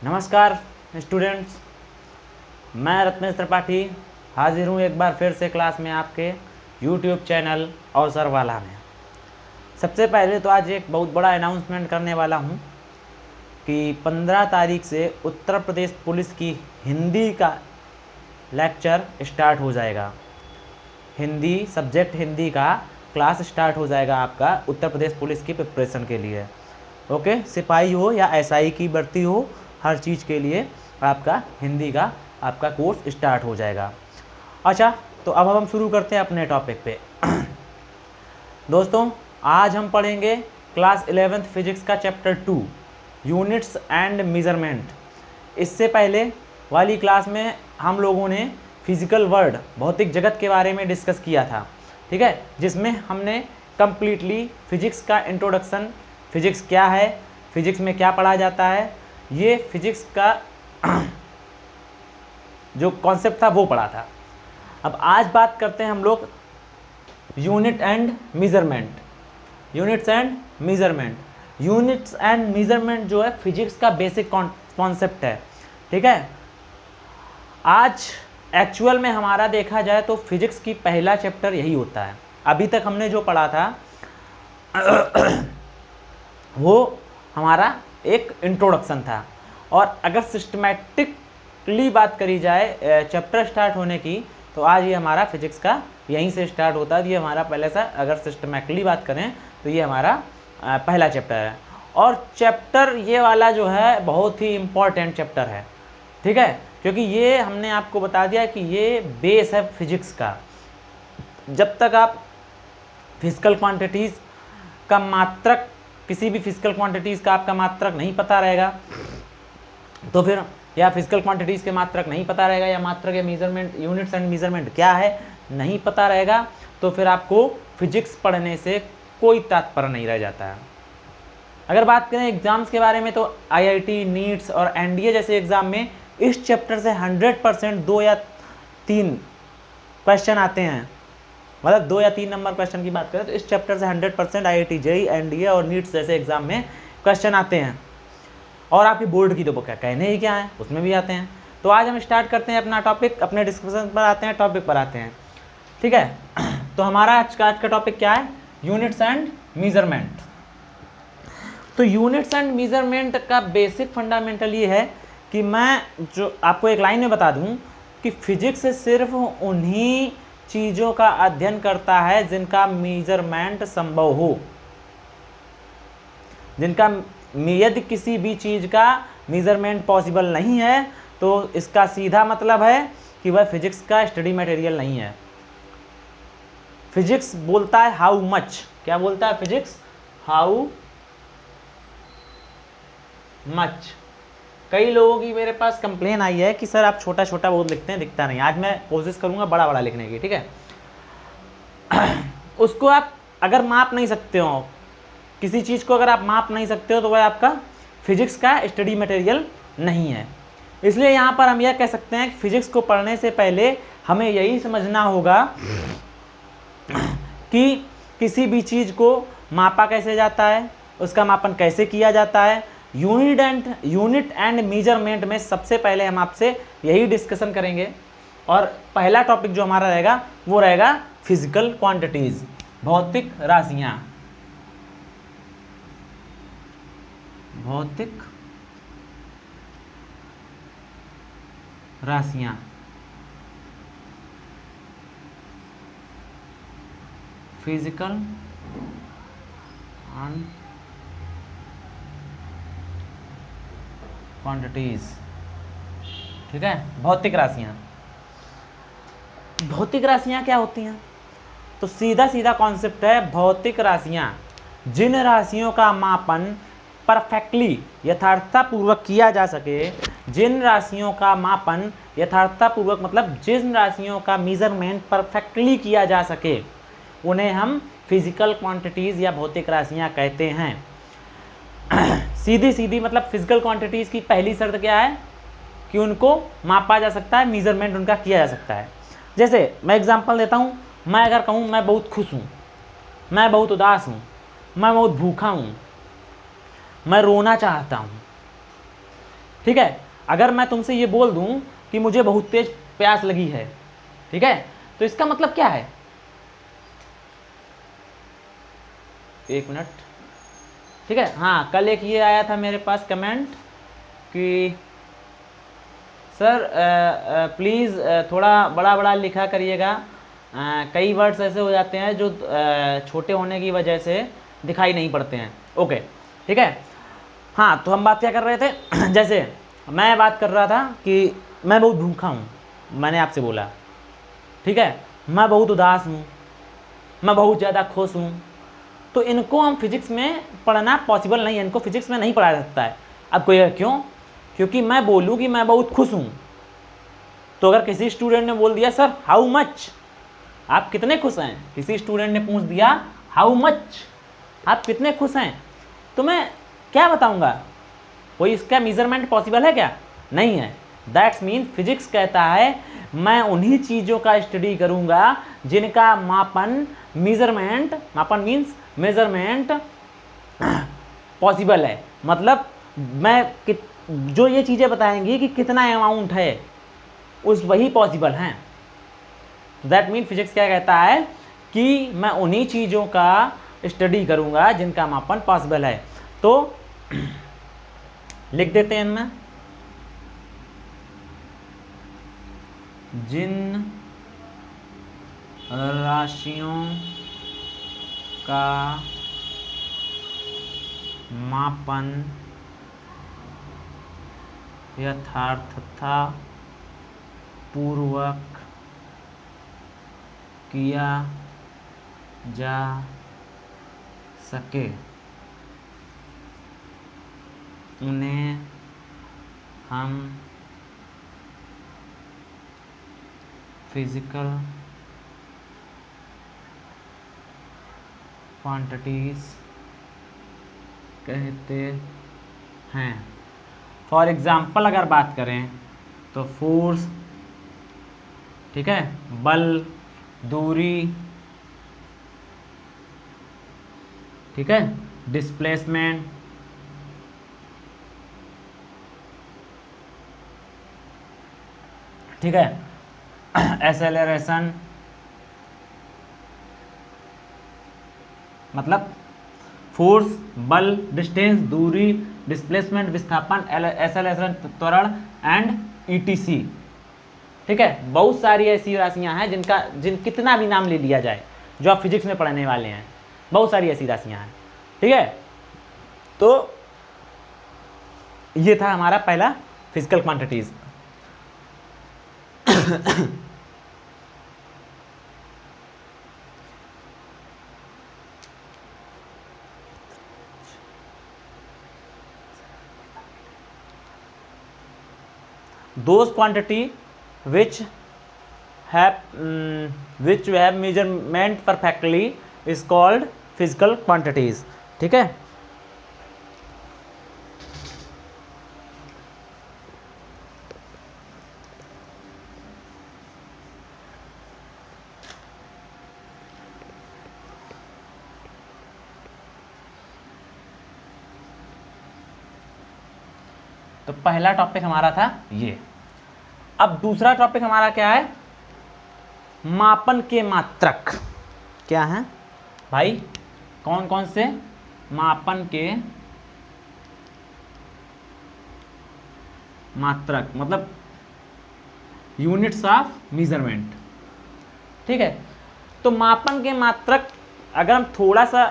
नमस्कार स्टूडेंट्स, मैं रत्नेश त्रिपाठी हाजिर हूँ एक बार फिर से क्लास में आपके YouTube चैनल अवसर वाला में। सबसे पहले तो आज एक बहुत बड़ा अनाउंसमेंट करने वाला हूँ कि 15 तारीख से उत्तर प्रदेश पुलिस की हिंदी का लेक्चर स्टार्ट हो जाएगा। हिंदी सब्जेक्ट हिंदी का क्लास स्टार्ट हो जाएगा आपका उत्तर प्रदेश पुलिस की प्रिपरेशन के लिए। ओके, सिपाही हो या एसआई की भर्ती हो, हर चीज़ के लिए आपका हिंदी का आपका कोर्स स्टार्ट हो जाएगा। अच्छा, तो अब हम शुरू करते हैं अपने टॉपिक पे। दोस्तों, आज हम पढ़ेंगे क्लास 11th फिजिक्स का चैप्टर 2 यूनिट्स एंड मेजरमेंट। इससे पहले वाली क्लास में हम लोगों ने फिजिकल वर्ल्ड भौतिक जगत के बारे में डिस्कस किया था, ठीक है, जिसमें हमने कम्प्लीटली फिजिक्स का इंट्रोडक्शन, फिजिक्स क्या है, फिजिक्स में क्या पढ़ा जाता है, ये फिजिक्स का जो कॉन्सेप्ट था वो पढ़ा था। अब आज बात करते हैं हम लोग unit and measurement. Units and measurement, units and measurement जो है फिजिक्स का बेसिक कॉन्सेप्ट है, ठीक है। आज एक्चुअल में हमारा देखा जाए तो फिजिक्स की पहला चैप्टर यही होता है। अभी तक हमने जो पढ़ा था वो हमारा एक इंट्रोडक्शन था। और अगर सिस्टमैटिकली बात करी जाए चैप्टर स्टार्ट होने की, तो आज ये हमारा फिजिक्स का यहीं से स्टार्ट होता है। ये हमारा पहले से अगर सिस्टमैटिकली बात करें तो ये हमारा पहला चैप्टर है। और चैप्टर ये वाला जो है बहुत ही इम्पॉर्टेंट चैप्टर है, ठीक है, क्योंकि ये हमने आपको बता दिया कि ये बेस है फिजिक्स का। जब तक आप फिजिकल क्वांटिटीज़ का मात्रक, किसी भी फिजिकल क्वांटिटीज़ का आपका मात्रक नहीं पता रहेगा, तो फिर या फिजिकल क्वांटिटीज़ के मात्रक नहीं पता रहेगा, या मात्रक या मेजरमेंट, यूनिट्स एंड मेजरमेंट क्या है नहीं पता रहेगा, तो फिर आपको फिजिक्स पढ़ने से कोई तात्पर्य नहीं रह जाता है। अगर बात करें एग्ज़ाम्स के बारे में, तो IIT, नीट्स और NDA जैसे एग्ज़ाम में इस चैप्टर से 100% 2 या 3 क्वेश्चन आते हैं। मतलब 2 या 3 नंबर क्वेश्चन की बात करें तो इस चैप्टर से 100% IIT, JEE, NDA और नीट्स जैसे एग्जाम में क्वेश्चन आते हैं। और आपकी बोर्ड की तो क्या कहने ही क्या है, उसमें भी आते हैं। तो आज हम स्टार्ट करते हैं अपना टॉपिक, अपने डिस्कशन पर आते हैं, टॉपिक पर आते हैं, ठीक है। तो हमारा आज का टॉपिक क्या है? Units and measurement. तो यूनिट्स एंड मेजरमेंट का बेसिक फंडामेंटल ये है कि मैं जो आपको एक लाइन में बता दूं कि फिजिक्स सिर्फ उन्हीं चीज़ों का अध्ययन करता है जिनका मेजरमेंट संभव हो। जिनका यदि किसी भी चीज़ का मेजरमेंट पॉसिबल नहीं है तो इसका सीधा मतलब है कि वह फिजिक्स का स्टडी मटेरियल नहीं है। फिजिक्स बोलता है हाउ मच, क्या बोलता है फिजिक्स? How much. कई लोगों की मेरे पास कंप्लेन आई है कि सर आप छोटा छोटा बहुत लिखते हैं, दिखता नहीं। आज मैं कोशिश करूंगा बड़ा बड़ा लिखने की, ठीक है। उसको आप अगर माप नहीं सकते हो, किसी चीज़ को अगर आप माप नहीं सकते हो, तो वह आपका फिजिक्स का स्टडी मटेरियल नहीं है। इसलिए यहाँ पर हम यह कह सकते हैं कि फिजिक्स को पढ़ने से पहले हमें यही समझना होगा कि किसी भी चीज़ को मापा कैसे जाता है, उसका मापन कैसे किया जाता है। यूनिट एंड मेजरमेंट में सबसे पहले हम आपसे यही डिस्कशन करेंगे। और पहला टॉपिक जो हमारा रहेगा वो रहेगा फिजिकल क्वांटिटीज, भौतिक राशियां। भौतिक राशियां, फिजिकल एंड क्वांटिटीज, ठीक है। भौतिक राशियां, भौतिक राशियां क्या होती हैं? तो सीधा सीधा कॉन्सेप्ट है, भौतिक राशियां जिन राशियों का मापन परफेक्टली यथार्थतापूर्वक किया जा सके, जिन राशियों का मापन यथार्थतापूर्वक मतलब जिन राशियों का मेजरमेंट परफेक्टली किया जा सके, उन्हें हम फिजिकल क्वांटिटीज़ या भौतिक राशियां कहते हैं। सीधी सीधी मतलब फिजिकल क्वांटिटीज़ की पहली शर्त क्या है कि उनको मापा जा सकता है, मेजरमेंट उनका किया जा सकता है। जैसे मैं एग्जांपल देता हूँ, मैं अगर कहूँ मैं बहुत खुश हूँ, मैं बहुत उदास हूँ, मैं बहुत भूखा हूँ, मैं रोना चाहता हूँ, ठीक है। अगर मैं तुमसे ये बोल दूं कि मुझे बहुत तेज प्यास लगी है, ठीक है, तो इसका मतलब क्या है? एक मिनट, ठीक है। हाँ, कल एक ये आया था मेरे पास कमेंट कि सर प्लीज़ थोड़ा बड़ा बड़ा लिखा करिएगा, कई वर्ड्स ऐसे हो जाते हैं जो छोटे होने की वजह से दिखाई नहीं पड़ते हैं। ओके, ठीक है। हाँ, तो हम बात क्या कर रहे थे? जैसे मैं बात कर रहा था कि मैं बहुत भूखा हूँ, मैंने आपसे बोला, ठीक है, मैं बहुत उदास हूँ, मैं बहुत ज़्यादा खुश हूँ, तो इनको हम फिजिक्स में पढ़ना पॉसिबल नहीं है, इनको फिजिक्स में नहीं पढ़ा जा सकता है। अब कोई क्यों? क्योंकि मैं बोलूँ कि मैं बहुत खुश हूँ, तो अगर किसी स्टूडेंट ने बोल दिया सर हाउ मच, आप कितने खुश हैं, किसी स्टूडेंट ने पूछ दिया हाउ मच, आप कितने खुश हैं, तो मैं क्या बताऊंगा? कोई इसका मेजरमेंट पॉसिबल है क्या? नहीं है। दैट्स मीन फिजिक्स कहता है मैं उन्हीं चीज़ों का स्टडी करूंगा जिनका मापन, मेजरमेंट, मापन मीन्स मेजरमेंट पॉसिबल है। मतलब मैं जो ये चीज़ें बताएंगी कि कितना अमाउंट है, उस वही पॉसिबल हैं। दैट मीन फिजिक्स क्या कहता है कि मैं उन्हीं चीज़ों का स्टडी करूंगा जिनका मापन पॉसिबल है। तो लिख देते हैं इनमें, जिन राशियों का मापन यथार्थता पूर्वक किया जा सके उन्हें हम फिजिकल क्वांटिटीज कहते हैं। फॉर एग्जाम्पल अगर बात करें तो फोर्स, ठीक है, बल, दूरी, ठीक है, डिस्प्लेसमेंट, ठीक है, एक्सेलरेशन, मतलब फोर्स, बल, डिस्टेंस, दूरी, डिस्प्लेसमेंट, विस्थापन, एक्सेलरेशन, त्वरण एंड ईटीसी। ठीक है, बहुत सारी ऐसी राशियां हैं जिन कितना भी नाम ले लिया जाए जो आप फिजिक्स में पढ़ने वाले हैं, बहुत सारी ऐसी राशियां हैं। ठीक है, तो ये था हमारा पहला physical quantities. those quantity which have measurement perfectly is called physical quantities। ठीक है, तो पहला टॉपिक हमारा था ये। अब दूसरा टॉपिक हमारा क्या है? मापन के मात्रक। क्या है भाई? कौन कौन से? मापन के मात्रक, मतलब यूनिट्स ऑफ मेजरमेंट। ठीक है, तो मापन के मात्रक अगर हम थोड़ा सा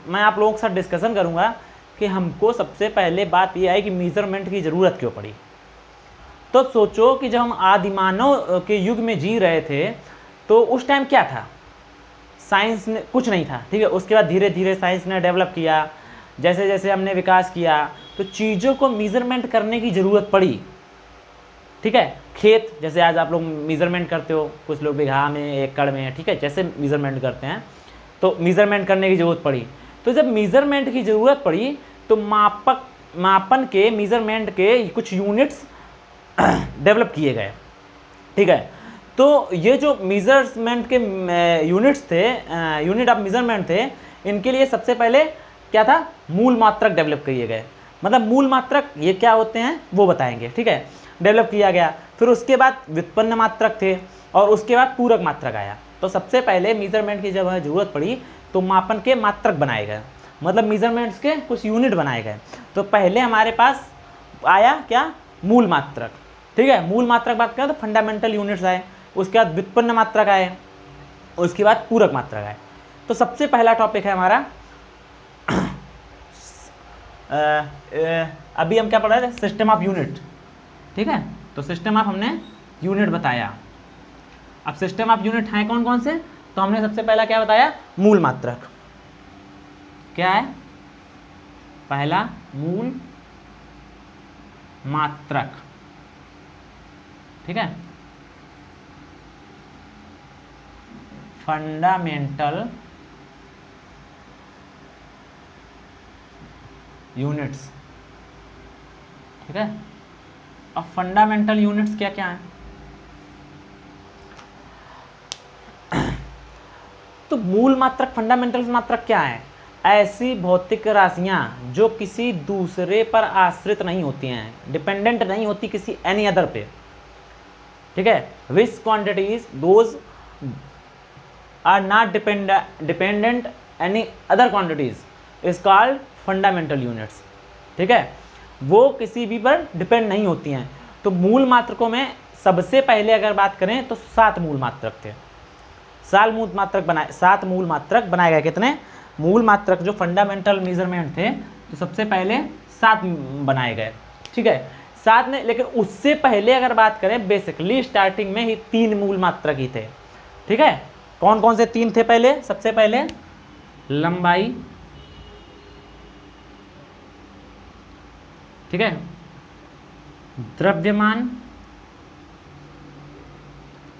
मैं आप लोगों के साथ डिस्कशन करूंगा कि हमको सबसे पहले बात यह है कि मेजरमेंट की ज़रूरत क्यों पड़ी। तो सोचो कि जब हम आदिमानव के युग में जी रहे थे तो उस टाइम क्या था? साइंस ने कुछ नहीं था। ठीक है, उसके बाद धीरे धीरे साइंस ने डेवलप किया, जैसे जैसे हमने विकास किया तो चीज़ों को मेज़रमेंट करने की ज़रूरत पड़ी। ठीक है, खेत जैसे आज आप लोग मेज़रमेंट करते हो, कुछ लोग बीघा में, एकड़ में, ठीक है, जैसे मेज़रमेंट करते हैं, तो मेज़रमेंट करने की ज़रूरत पड़ी। तो जब मेज़रमेंट की ज़रूरत पड़ी तो मापन के, मेज़रमेंट के कुछ यूनिट्स डेवलप किए गए। ठीक है, तो ये जो मेजरमेंट के यूनिट्स थे, यूनिट ऑफ मेजरमेंट थे, इनके लिए सबसे पहले क्या था? मूल मात्रक डेवलप किए गए। मतलब मूल मात्रक ये क्या होते हैं वो बताएंगे, ठीक है, डेवलप किया गया। फिर उसके बाद व्युत्पन्न मात्रक थे और उसके बाद पूरक मात्रक आया। तो सबसे पहले मेजरमेंट की जब हमें ज़रूरत पड़ी तो मापन के मात्रक बनाए गए, मतलब मेजरमेंट्स के कुछ यूनिट बनाए गए। तो पहले हमारे पास आया क्या, मूल मात्रक, ठीक है, मूल मात्रक बात करें तो फंडामेंटल यूनिट्स आए, उसके बाद व्युत्पन्न मात्रक आए, उसके बाद पूरक मात्रक आए। तो सबसे पहला टॉपिक है हमारा अभी हम क्या पढ़ रहे थे, सिस्टम ऑफ यूनिट, ठीक है। तो सिस्टम ऑफ हमने यूनिट बताया। अब सिस्टम ऑफ यूनिट हैं कौन कौन से, तो हमने सबसे पहला क्या बताया, मूल मात्रक। क्या है, पहला मूल मात्रक, ठीक है, फंडामेंटल यूनिट्स, ठीक है। अब फंडामेंटल यूनिट्स क्या क्या हैं, तो मूल मात्रक फंडामेंटल मात्रक क्या है, ऐसी भौतिक राशियां जो किसी दूसरे पर आश्रित नहीं होती हैं, डिपेंडेंट नहीं होती किसी एनी अदर पे, ठीक है। Which quantities those are not dependent any other quantities is called fundamental units, ठीक है, वो किसी भी पर डिपेंड नहीं होती हैं। तो मूल मात्रकों में सबसे पहले अगर बात करें तो 7 मूल मात्रक थे, 7 मूल मात्रक बनाए गए। कितने मूल मात्रक जो फंडामेंटल मेजरमेंट थे, तो सबसे पहले 7 बनाए गए, ठीक है, 7 ने। लेकिन उससे पहले अगर बात करें बेसिकली स्टार्टिंग में ही 3 मूल मात्रक ही थे, ठीक है। कौन कौन से 3 थे पहले, सबसे पहले लंबाई, ठीक है, द्रव्यमान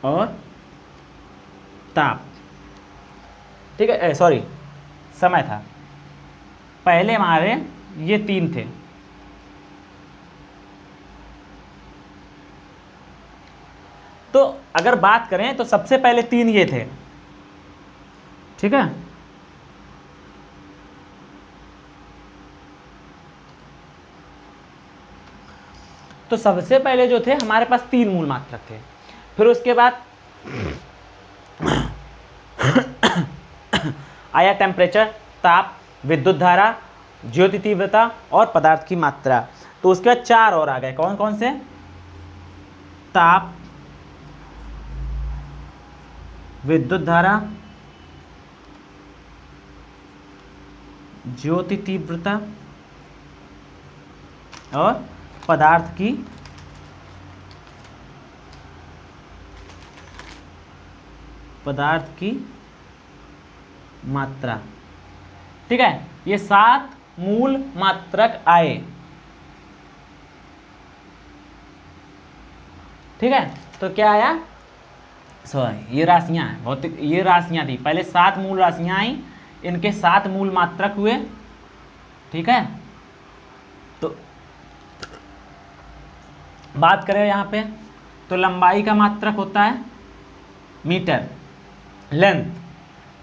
और ताप, ठीक है, सॉरी समय था। पहले हमारे ये 3 थे, तो अगर बात करें तो सबसे पहले 3 ये थे, ठीक है। तो सबसे पहले जो थे हमारे पास 3 मूल मात्रक थे। फिर उसके बाद आया टेम्परेचर, ताप, विद्युत धारा, ज्योति तीव्रता और पदार्थ की मात्रा। तो उसके बाद 4 और आ गए, कौन कौन से, ताप, विद्युत धारा, ज्योति तीव्रता और पदार्थ की मात्रा, ठीक है। ये 7 मूल मात्रक आए, ठीक है। तो क्या आया, सॉरी ये राशियां हैं भौतिक, ये राशियां थी पहले, 7 मूल राशियां आई, इनके 7 मूल मात्रक हुए, ठीक है। तो बात करें यहाँ पे तो लंबाई का मात्रक होता है मीटर, लेंथ,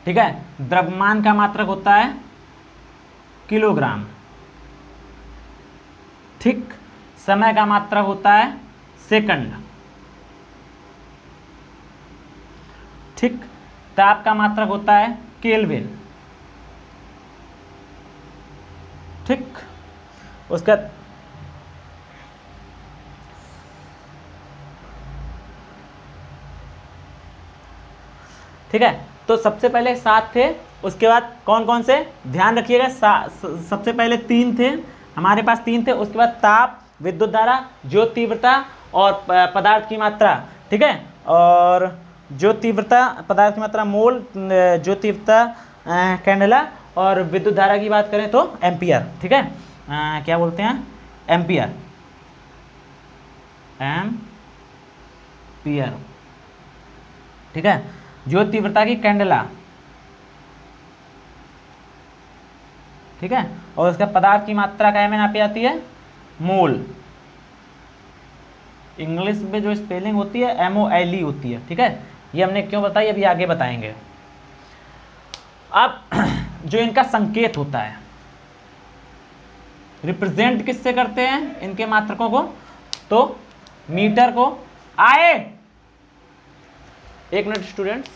ठीक है। द्रव्यमान का मात्रक होता है किलोग्राम, ठीक। समय का मात्रक होता है सेकंड, ठीक। ताप का मात्रक होता है केल्विन, ठीक। उसका ठीक है। तो सबसे पहले 7 थे, उसके बाद कौन कौन से, ध्यान रखिएगा, सबसे पहले 3 थे हमारे पास, 3 थे। उसके बाद ताप, विद्युत धारा, ज्योति तीव्रता और पदार्थ की मात्रा, ठीक है। और ज्योति तीव्रता, पदार्थ की मात्रा मोल, ज्योति तीव्रता कैंडेला, और विद्युत धारा की बात करें तो एम्पियर, ठीक है। क्या बोलते हैं, एम्पियर, ठीक है। ज्योति तीव्रता की कैंडेला, ठीक है। और उसका पदार्थ की मात्रा क्या में नापी जाती है, मोल। इंग्लिश में जो स्पेलिंग होती है MOLE होती है, ठीक है। ये हमने क्यों बताई, अभी आगे बताएंगे। अब जो इनका संकेत होता है, रिप्रेजेंट किससे करते हैं इनके मात्रकों को, तो मीटर को। आए एक मिनट स्टूडेंट्स,